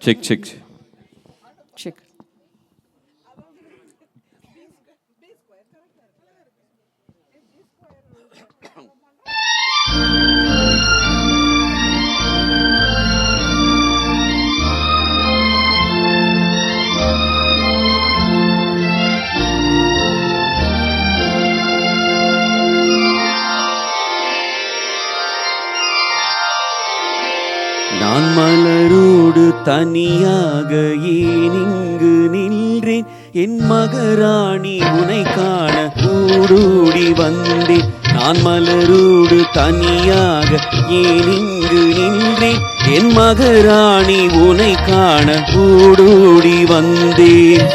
Check, check. Check. நான் மலரோடு தனியாக ஏன் இங்கு நின்றேன், என் மகராணி உனை காண கூடோடி வந்தேன். நான் மலரோடு தனியாக ஏன் இங்கு நின்றேன், என் மகராணி உனை காண கூடோடி வந்தேன்.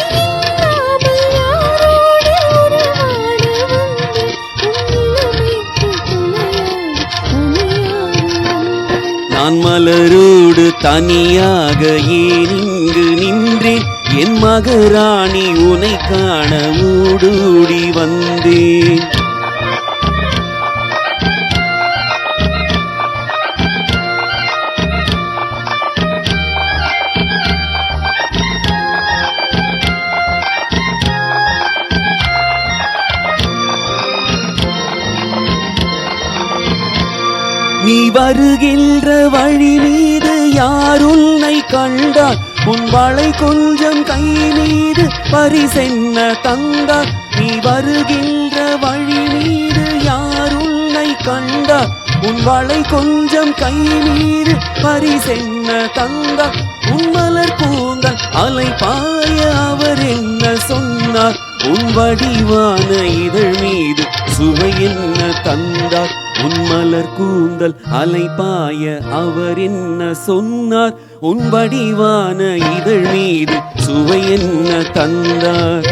நான் மலரோடு தனியாக ஏன் இங்கு நின்றேன், என் மகராணி உனை காண ஊடோடி வந்தேன். நீ வருகின்ற வழி மீது யார் உன்னை கண்டார், உன் வளை கொஞ்சம் கை மீது பரிசென்ன தந்தார். நீ வருகின்ற வழி மீது யார் உன்னை கண்டார், உன் வளை கொஞ்சம் கை மீது பரிசென்ன தந்தார். உன் மலர் கூந்தல் அலை பாய அவர் என்ன சொன்னார், உன் வடிவான இதழ் மீது சுவை என்ன தந்தார். உன் மலர் கூந்தல் அலை பாய அவர் என்ன சொன்னார், உன் வடிவான இதழ் மீது சுவை என்ன தந்தார்.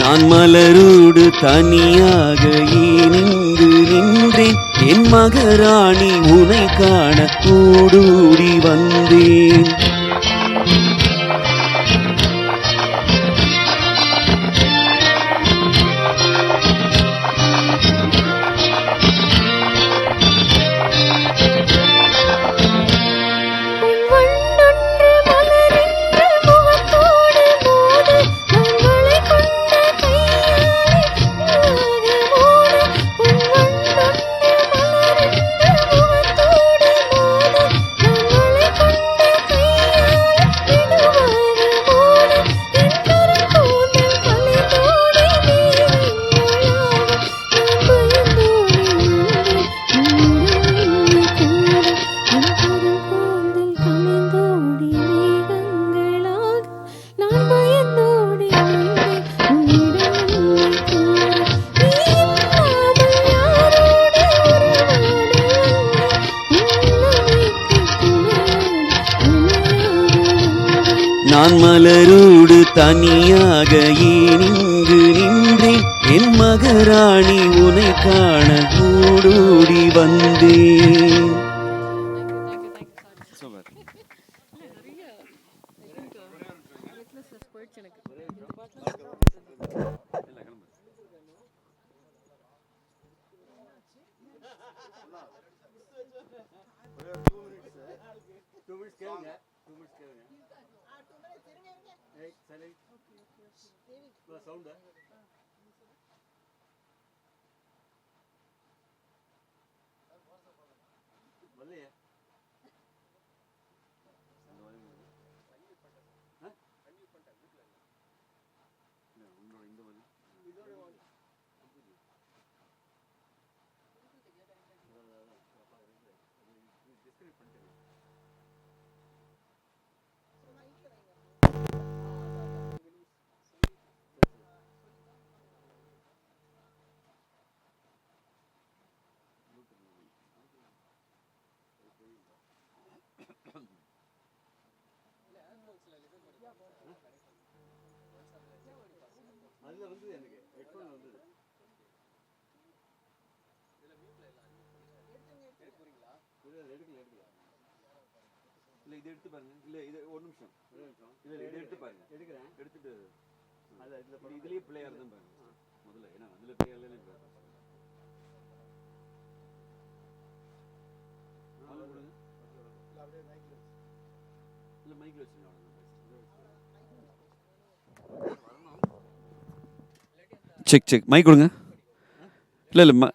நான் மலரோடு தனியாக ஏன் இங்கு நின்றேன், என் மகராணி உனை காண கூடோடி வந்தேன். நான் மலரோடு தனியாக ஏன் இங்கு நின்றேன், என் மகராணி உனை காண கூடோடி வந்தேன். அதுல வந்து எனக்கு ஹெட்ஃபோன் வந்து எடுக்கல இல்ல இது எடுத்து பாருங்க. இல்ல இது ஒரு நிமிஷம் இல்ல இது எடுத்து பாருங்க. எடுக்கிறேன். எடுத்துட்டு அத இதுலயே பிளேயர் தான் பாருங்க. முதல்ல ஏன்னா அதில் தெரியாதுல இல்லை மைக்கில் வச்சுருங்க செக் செக் மைக் கொடுங்க. இல்லை இல்லை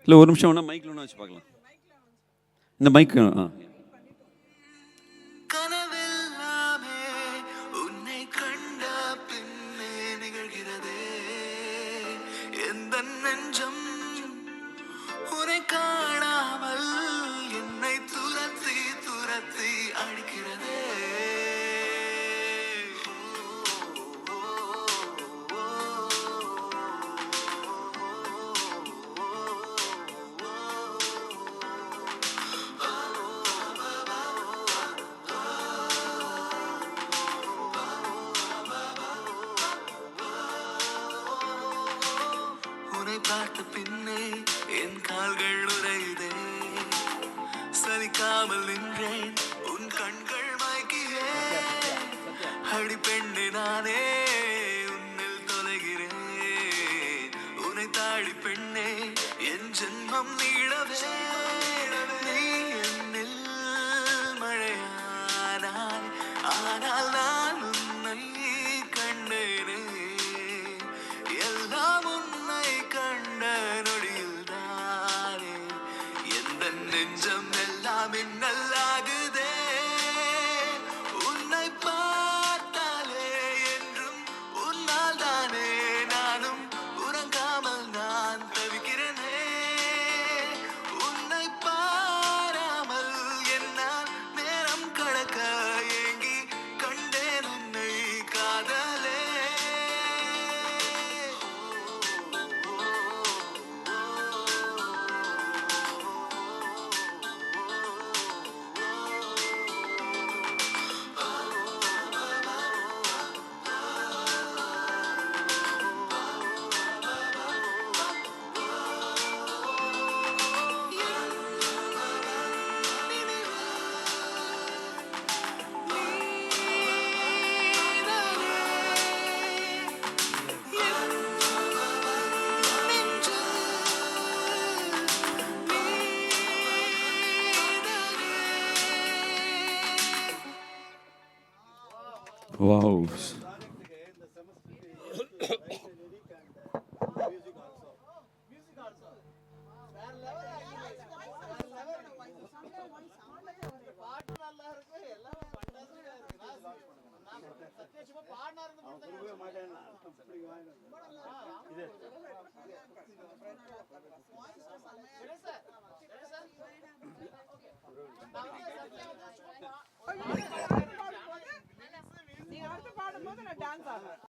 இல்லை ஒரு நிமிஷம் வேணா மைக்கில் ஒன்று வச்சு பார்க்கலாம். இந்த மைக் கனவெல்லாமே உன்னை கண்ட பின்னே நிகழ்கிறதே எந்த நெஞ்சம் உன்னை காணாமல் என்னை துரத்தி துரத்தி அடிக்கிறதே. உன்னை பார்த்த பின்னே என் கால்கள் உறையுதே சலிக்காமல் நின்றேன் உன் கண்கள் மயக்கியே அடி பெண்ணே நானே உன்னில் தொலைகிறேன் உன்னை தாழி பெண்ணே என் ஜென்மம் நீளவே நீ என்னில் மழையானாய் ஆனால் நான் உன்னை கண்டேனே எல்லாம் உன்னை கண்ட நொடியில் தானே எந்த நெஞ்சம் எல்லாம் மின்னலாகுதே உன்னை பார்த்தாலே என்றும் உன்னால் தானே நானும் உறங்காமல் நான் தவிக்கிறேனே உன்னை பாராமல் என்னால் நேரம் கடக்க ஏங்கி கண்டேன் உன்னை காதலே. வாவ். நீங்க அடுத்து பாடும்போது நான் டான்ஸ் ஆடுறேன்.